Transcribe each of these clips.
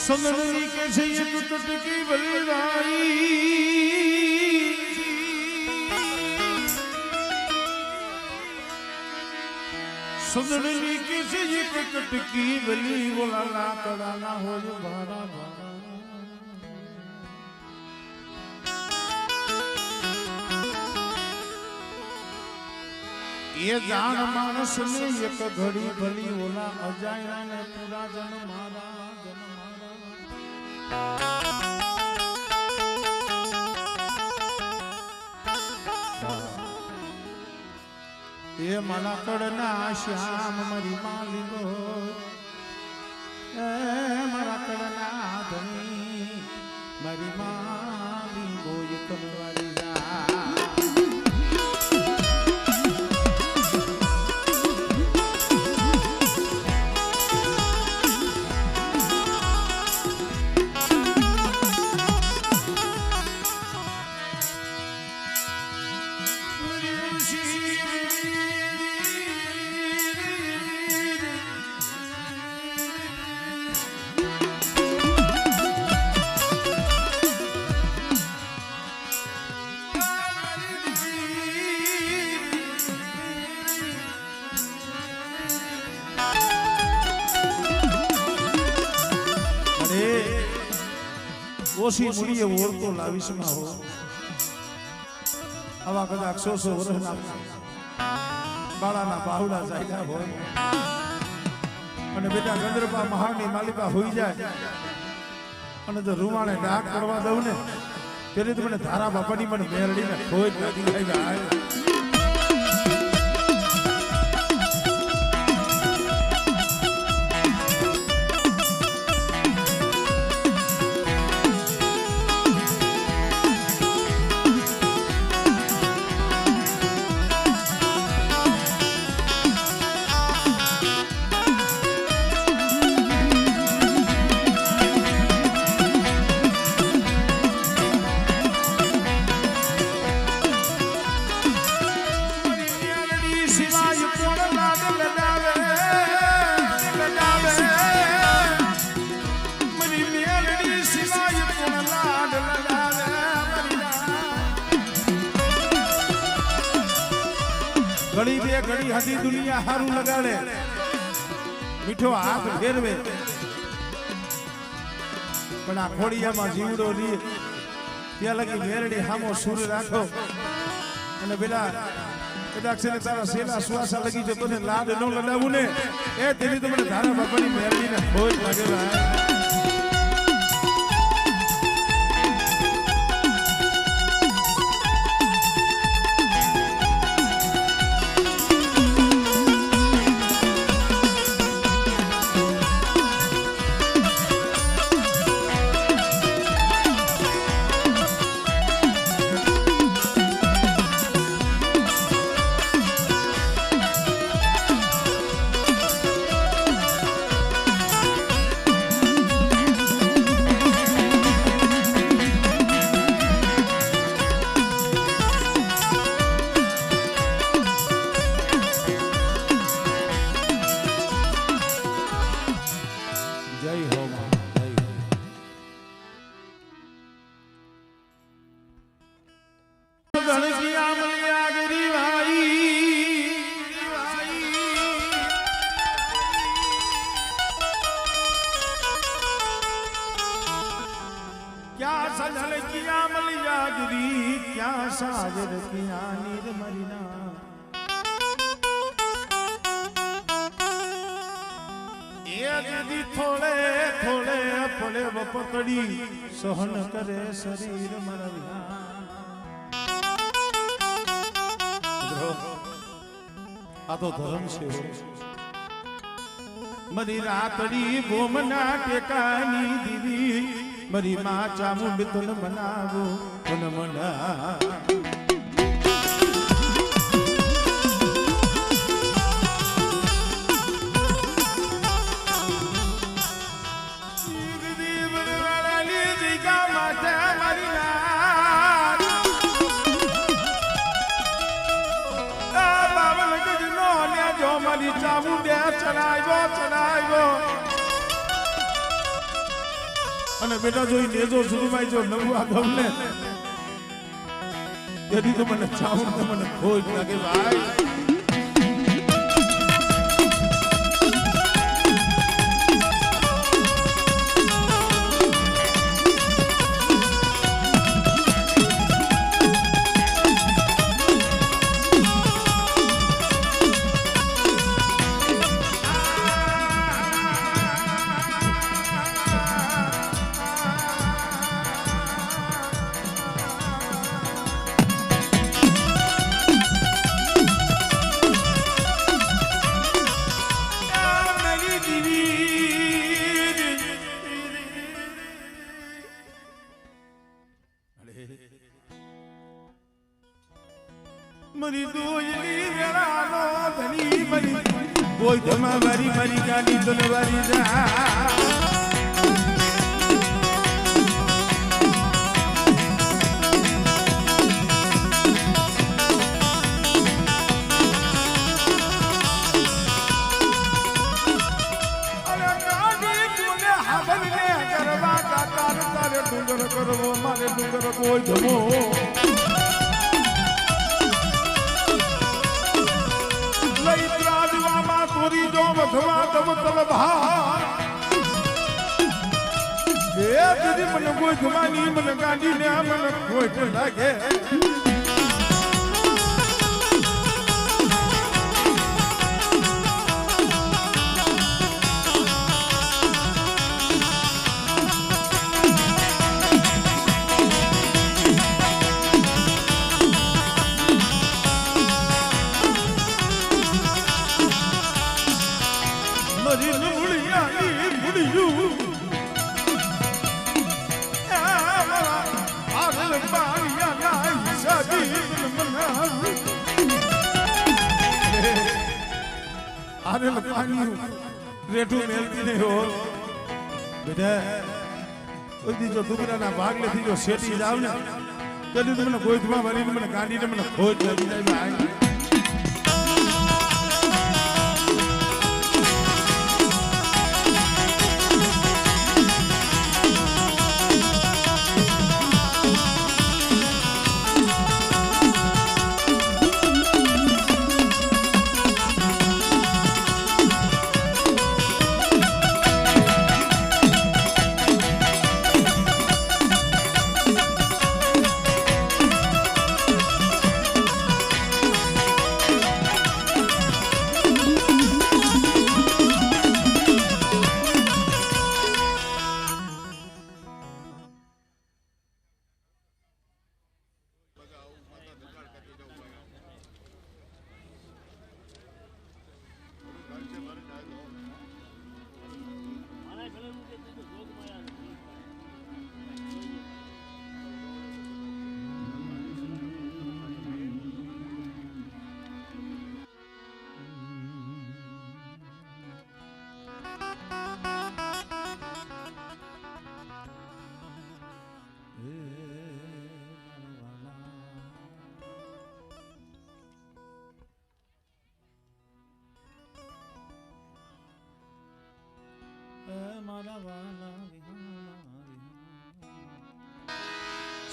संदनी के से ये टुटकी बलिदाई संदनी के से ये टुटकी बली बोला ला कड़ाना हो जो भाड़ा भाड़ा ये जान मानस ने एक घड़ी भली बोला अजाया ने पूरा जन मारा ये मला कड़ना श्याम मरी मालिको मला कड़ना धनी मरी मालिको ये कमवारी ઓછી મૂડીએ ઓળતો લાવીશમાં હો આવા કદાચ 100 વર્ષના બાળાના બાહુડા જાય હોય અને બેટા ગંદરપા મહાની માલિકા હોઈ જાય અને જો રૂમાણે ડાક કરવા દઉં ને ત્યારે તો મને ધારા બાપાની મને મેરડીને ખોઈ નથી લઈ જાય ઘડી દે ઘડી હદી દુનિયા હારું લગાડે મીઠો હાથ ફેરવે પણ આ ખોડિયામાં જીવડો લી ત્યાં લગી મેરડી હામો સુર રાખો અને પેલા કદાચ છે તારા સેલા સુવાસા લગી જતો ને લાડ ન લડાવું ને એ તેની તો મને ધારા બાપાની મેરડીને ખોજ લાગેલા सागर किया नीर मरीना यदि थोड़े थोड़े फले पकड़ी सहन करे शरीर मरिया आ तो धर्म से हो मरी रातड़ी बोमना टेकानी दीदी मरी माँ चामुंड तुन मनावो तुन मना ચામુંડે ચડાવ્યો ચડાવ્યો અને બેટા જો નેજો સુરમાઈ જો નવવા ગમને તેથી તો મને ચાવણ તો મને ખોજ લાગે ભાઈ મરી દોયલી વેળાનો ધની મરી કોઈ ધમા મારી મારી ગાડી તલવારી જા ડુંગર કરવો મારે ડુંગર કોઈ ધમો લઈ ત્રાજવામાં તોરી જો વધવા તમ તલ ભાર એ દીદી મને કોઈ ધમાની મને ગાંડી ને મને કોઈ લાગે अरे पानी रेठू मेलती नहीं हो बेटा कोई दी जो दुबरा ना भाग लेती जो सेटी जाव ने कदी तुमने कोई धुमा भरी ने गाड़ी ने મને ખોજ જવી જાય ભાઈ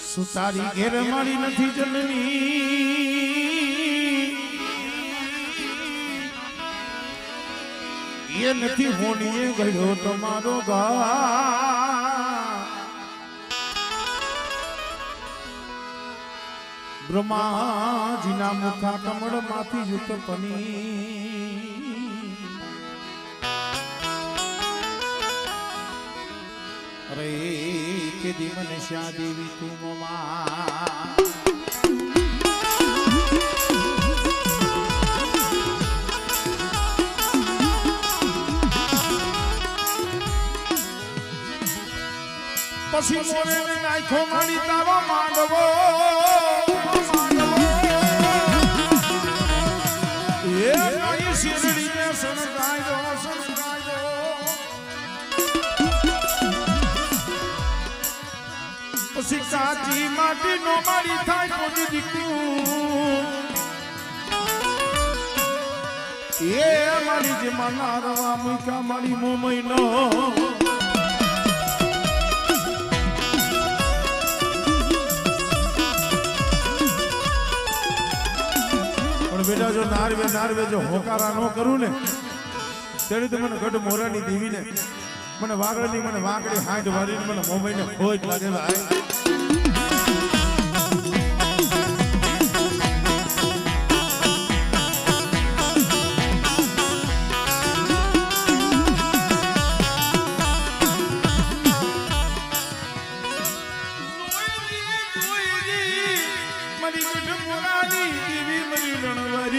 સુતારી ઘેર મારી નથી જનની એ નથી હોણીએ ગયો તમારો ગા બ્રહ્માજીના મુખા કમળ માંથી યુત પની અરે કે દી મને શ્યા દેવી તું મમા પછી મોરે ને નાખો મારી તારો માંડવો એ નઈ શિરડી ને સણગાયો પછી કાચી માટી નો મારી થાય કોઈ દીકરું એ મારી જે માના રવા મુકા મારી મોમઈ નો પણ બેટા જો નારવે જો હોકારા ન કરું ને ત્યારે તો મને ગઢ મોરાની દેવીને મને વાગડની મને વાંકડી હાંઠ વારીને મને મોબાઈને ખોટ લાગે ભાઈ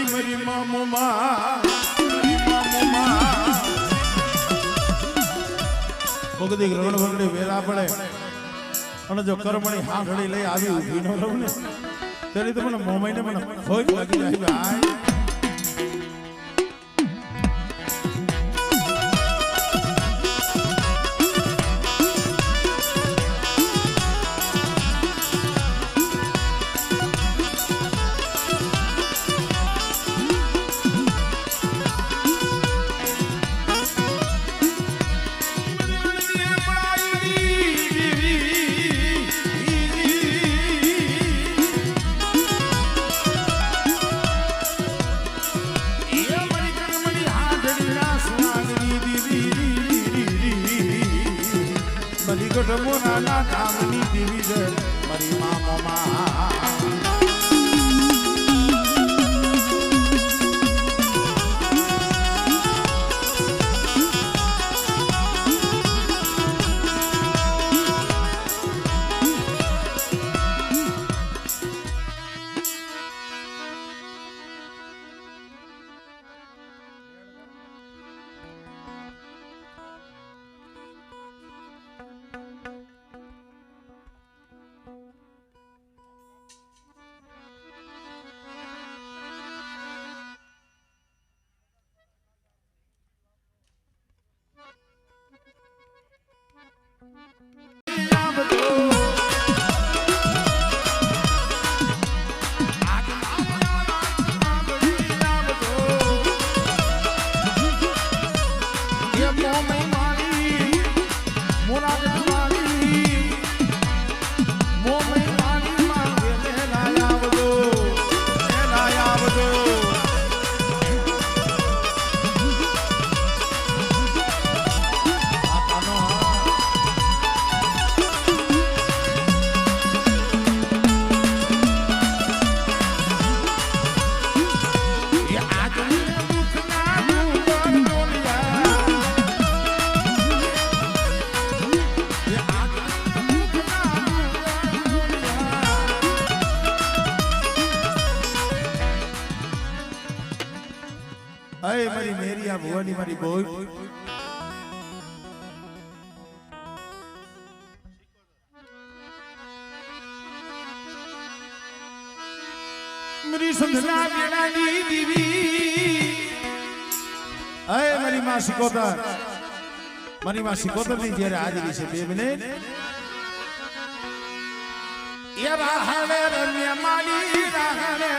મરી મામોમાં ભગતી રણ વગડે વેલા પડે અને જો કરમણી હાંકડી લઈ આવી ઊભી ન રહું ને ત્યારે તો મને મોમાઈને મને ખોટ લાગી જાય ભાઈ મોરાના ધામની દેવી છે મારી મામા અય મારી મેરિયા ભુવાની મારી બોય મારી સંધના બેડાની દીવી અય મારી માં સિકોતર મારી માં સિકોતર ની જ્યારે હાજરી છે 2 મિનિટ એ રાહલે રમ્યા માલી રાહલે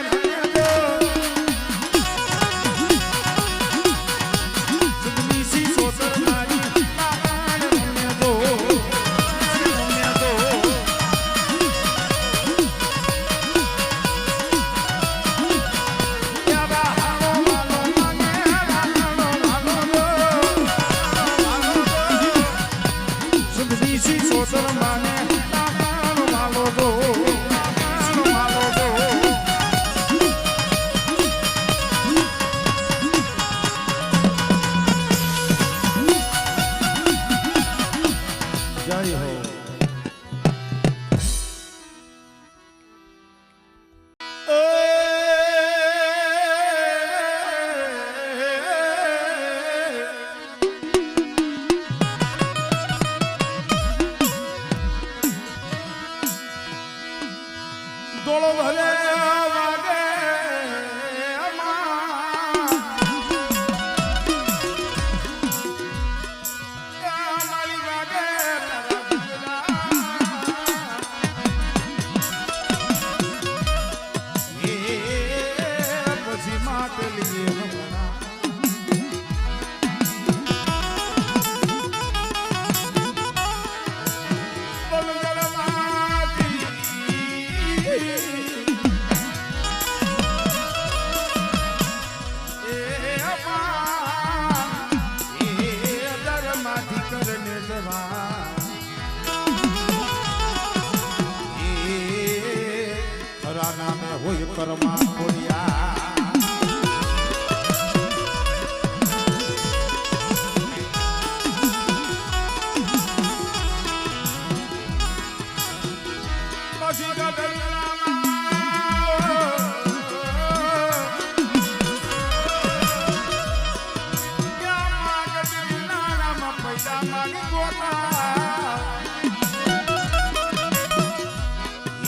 જા મારી ગોતા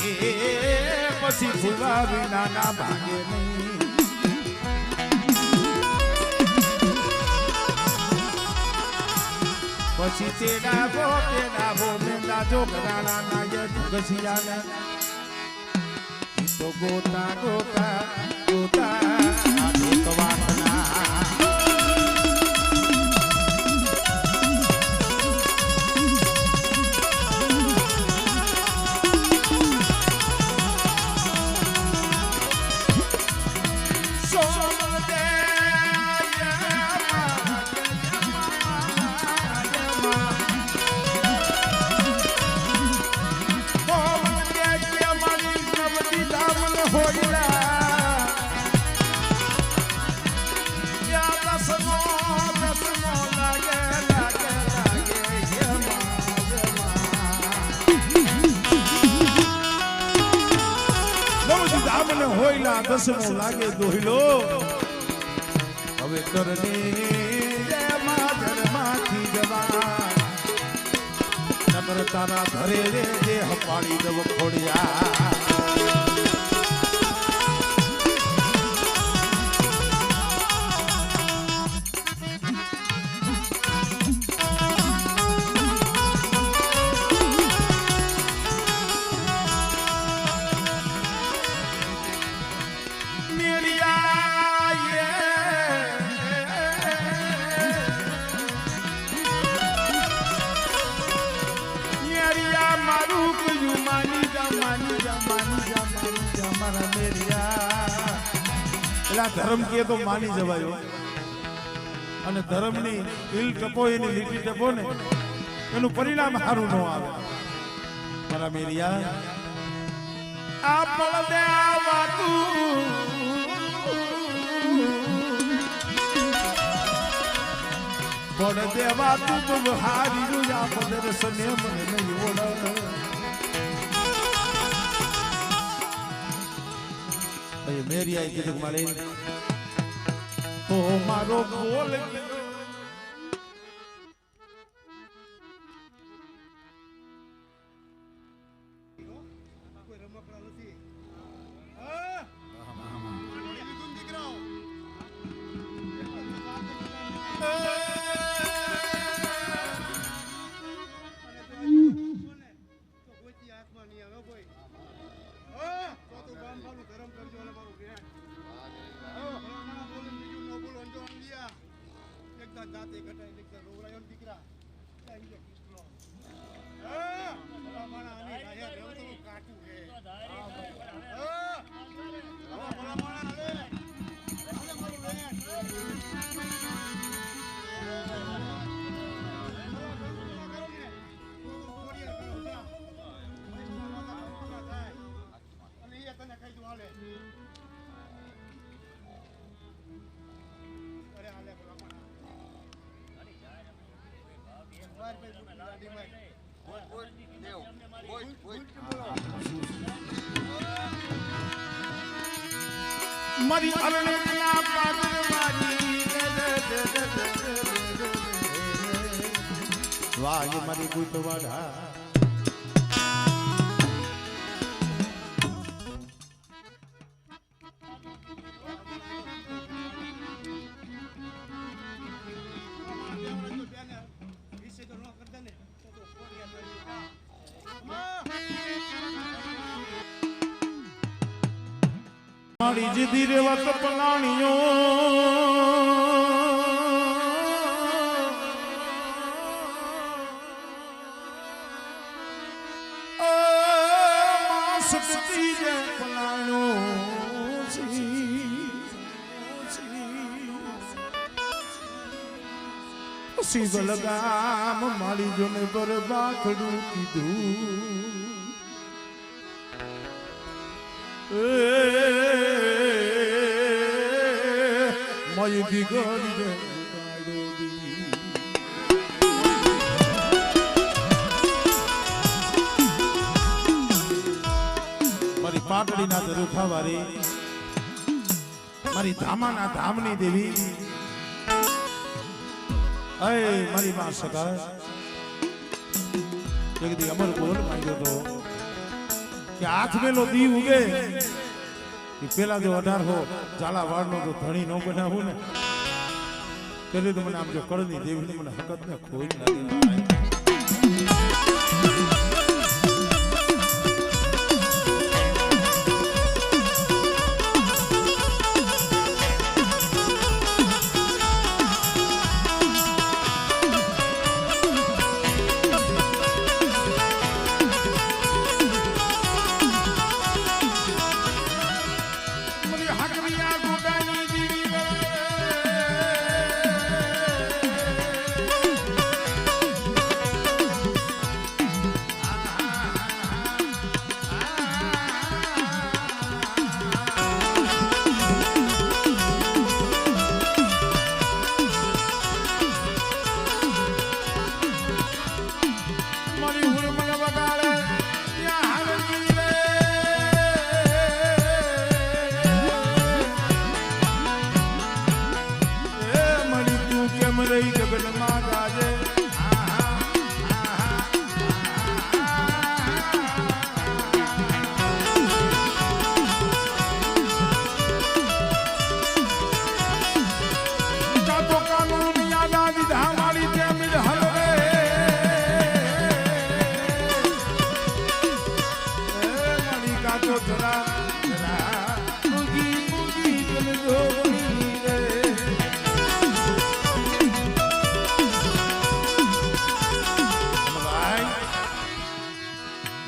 એ પછી ફુવા વિના ના ભાગે નહીં પછી તેડા બો મેંદા જો ઘરાણા ના યદ ઘસિયા તો ગોતા ગોતા ગોતા આ ગોતવાના હોયલા દસમો લાગે દોહિલો હવે કરને માંથી જવા નગર તારા ઘરે રે દેહ પાડી દવ ખોડિયા ધર્મ કે તો માની જવાયો અને ધર્મની ઈલ ટપો એની લીટી ટપો ને એનું પરિણામ સારું ન આવે મારા મેરિયા આ પડદે આવાતું પડદે આવાતું તો હારી નું આ પદર સને મને નહીં ઓળખ મેરી આઈ કીધું મારે તો મારો બોલ જાતે ઘટાઈ લીધા રોવરાયો દીકરા આવી ગયો કિસ્લો ભલામણા આની આયા રેવ તો કાટું હે ભલામણા લે અરે મારું લે તને કઈ દઉં હાલે અરે હાલે ભલામણા મારી અરણ્યના પાદરવારી વાય મારી ગુટવાડા મારી જીધી રેવત પલાણીઓ સકતી જે પલાણો શિવલ ગામ મારી જોને પર બાખડું કીધું મારી દીકરી મારી પાટડીના રૂખાવારી મારી ધામાના ધામની દેવી અય મારી માં સગા એક દી અમર બોલ માંગ્યો તો કે હાથ મેલો દી ઉગે એ પેલા જો 1800 ઝાલા વાળનો તો ધણી નો બનાવું ને પેલે તો મને આમ જો કળની દેવી મને હકત ને ખોઈ લાગી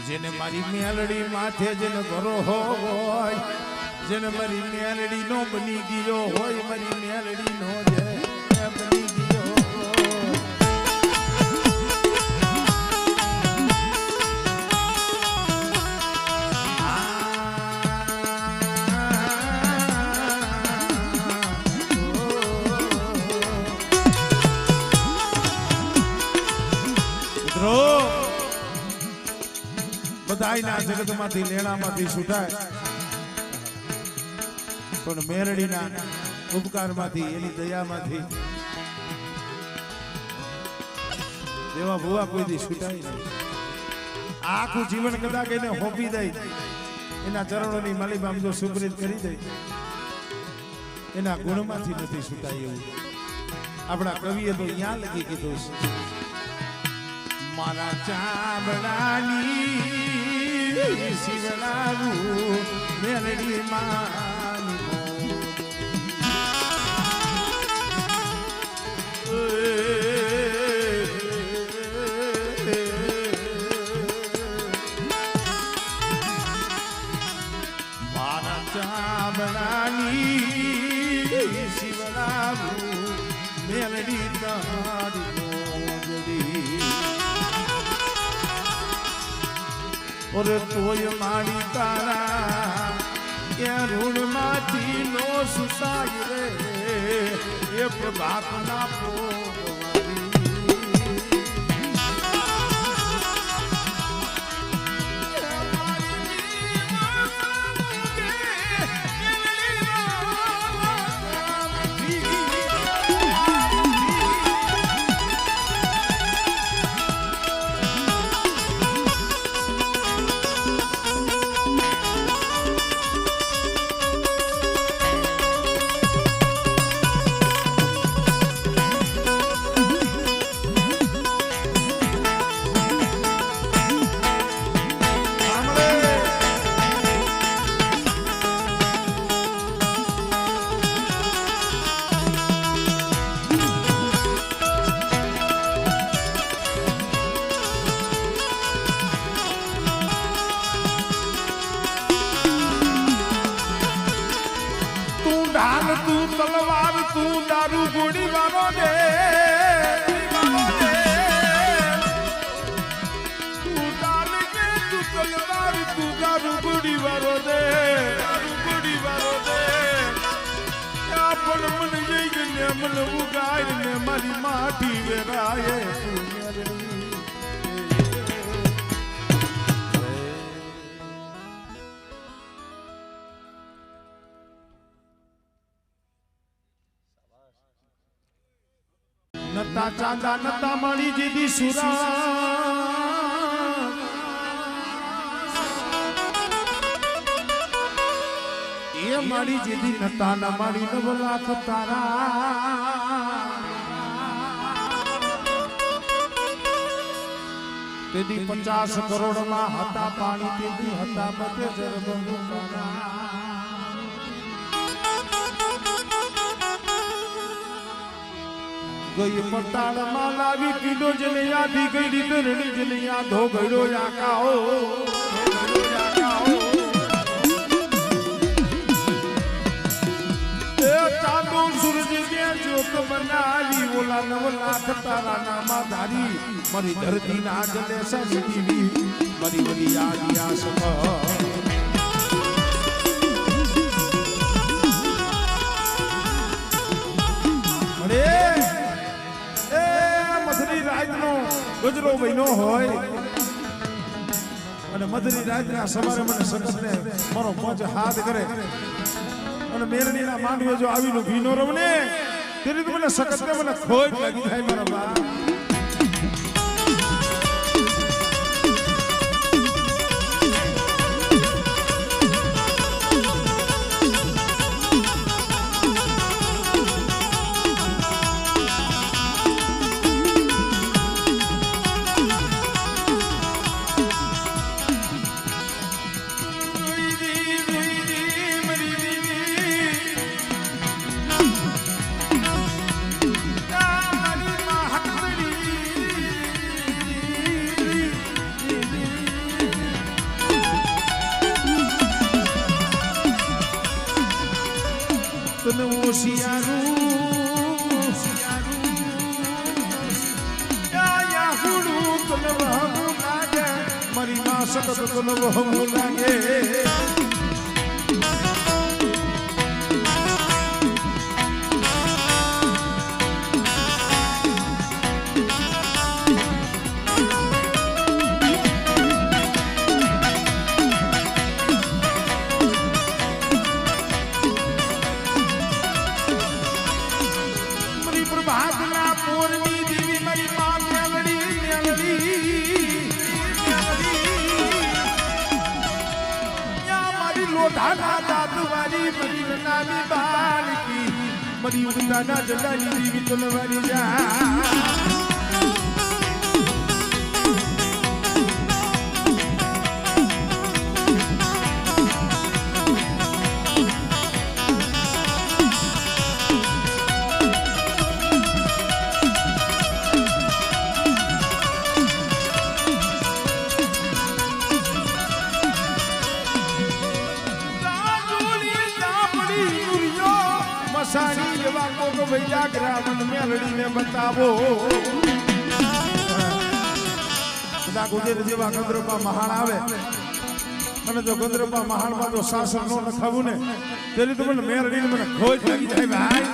જેને મારી મેલડી માથે જેને ઘરો હોય જેને મારી મેલડી નો બની ગયો હોય મારી મેલડી નો જે બની ગયો બધાયના જગતમાંથી લેણામાંથી છૂટાય પણ મેરડીના ઉપકારમાંથી એની દયામાંથી દેવા ભુવા કોઈ દી છૂટાય નહીં આખું જીવન કદાચ એને હોપી દઈ એના ચરણોની માલિબામ જો સુપ્રીત કરી દઈ એના ગુણમાંથી નથી છૂટાય એવું આપણા કવિએ તો અહીંયા લખી કીધું છે મારા ચામડાની શિવલાવું મેલડી માની મારા ચામડાની શિવલાવું મેલડી તારી ઓરે તોય માડી તારા એ ઋણમાંથી નો સુસાય રે એ પ્રભાત ના તું તલવાર તું દારૂ ગોળી વાળો દે તું ડાલ કે તું તલવાર તું દારૂ ગોળી વાળો દે આપણ મન જઈ ને મન ઉગાય ને મારી માટી વેરાય નતા દાદા નતા મારી જીદી સુરા એ મારી જીદી નતા ના મારી 9 લાખ તારા તેદી 50 કરોડ માં હતા પાણી તેદી હતા બધે જરબંધુ ગઈ પતાળ માં લાવી પીડો જને યાદી ગઈ રીતરણી જને યાદો ગયો આકાઓ એ ચાંદો સૂરજ કે જોત બનાવી ઓલા 9 લાખ તારા નામા ધારી મારી ધરતી ના જલે સજીવી મારી વલી આદિયા સખ ગજરો બહેનો હોય અને મધરી રાતના સવારે મને સકસને મારો મોજ હાથ કરે અને મેરણીના માંડવે જો આવીનો ભીનો રવને તેરી તો મને સકસને મને ખોટ લાગી જાય મારા બા મારી માં સતત તને વહમું લાગે मरी उदाना जलाली दीवी तलवारी जा સારી જેવા કોકો ભૈયા ગ્રામન મેલડીને બતાવો કદા ગુજર જેવા ગંદ્રપા મહાણ આવે અને જો ગંદ્રપા મહાણમાં જો શાસન નો નખાવું ને તેની તો મને મેલડીને મને ખોજ લાગી જાય ભાઈ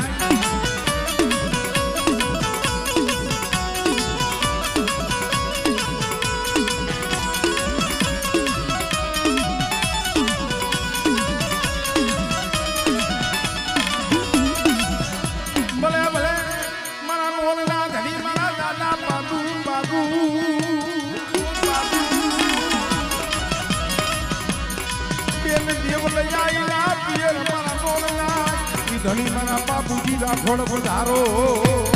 ધણી મારા બાપુજી રાઠોડ પધારો